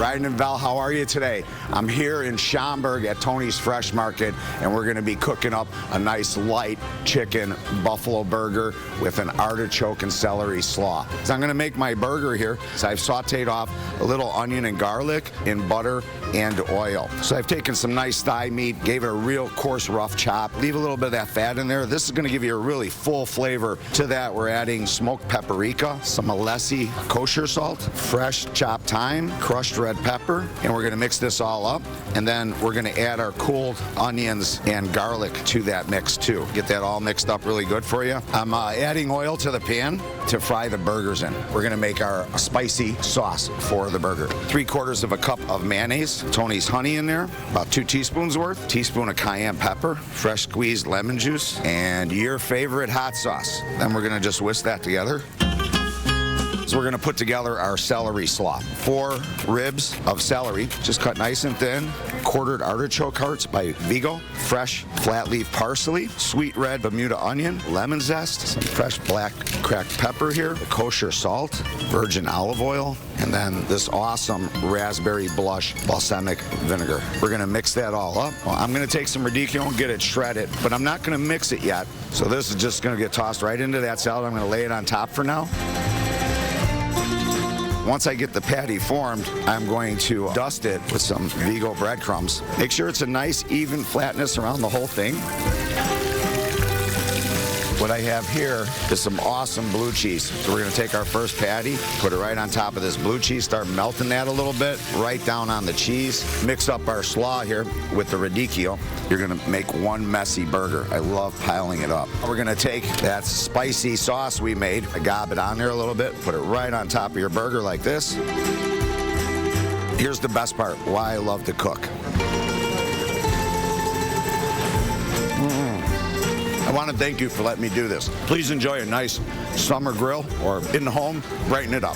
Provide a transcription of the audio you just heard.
Ryan and Val, how are you today? I'm here in Schaumburg at Tony's Fresh Market, and we're going to be cooking up a nice light chicken buffalo burger with an artichoke and celery slaw. So I'm going to make my burger here. So I've sauteed off a little onion and garlic in butter and oil. So I've taken some nice thigh meat, gave it a real coarse rough chop, leave a little bit of that fat in there. This is going to give you a really full flavor. To that, we're adding smoked paprika, some Alessi kosher salt, fresh chopped thyme, crushed red pepper, and we're going to mix this all up. And then we're going to add our cooled onions and garlic to that mix too. Get that all mixed up really good for you. I'm adding oil to the pan to fry the burgers in. We're going to make our spicy sauce for the burger. 3/4 of a cup of mayonnaise, Tony's honey in there, about 2 teaspoons worth, teaspoon of cayenne pepper, fresh squeezed lemon juice, and your favorite hot sauce. Then we're going to just whisk that together. So we're going to put together our celery slaw. 4 ribs of celery, just cut nice and thin. Quartered artichoke hearts by Vigo. Fresh flat leaf parsley. Sweet red Bermuda onion. Lemon zest. Some fresh black cracked pepper here. Kosher salt. Virgin olive oil. And then this awesome raspberry blush balsamic vinegar. We're going to mix that all up. Well, I'm going to take some radicchio and get it shredded, but I'm not going to mix it yet. So this is just going to get tossed right into that salad. I'm going to lay it on top for now. Once I get the patty formed, I'm going to dust it with some Vigo breadcrumbs. Make sure it's a nice, even flatness around the whole thing. What I have here is some awesome blue cheese. So we're going to take our first patty, put it right on top of this blue cheese, start melting that a little bit, right down on the cheese. Mix up our slaw here with the radicchio. You're going to make one messy burger. I love piling it up. We're going to take that spicy sauce we made, gob it on there a little bit, put it right on top of your burger like this. Here's the best part, why I love to cook. I want to thank you for letting me do this. Please enjoy a nice summer grill or in the home, brighten it up.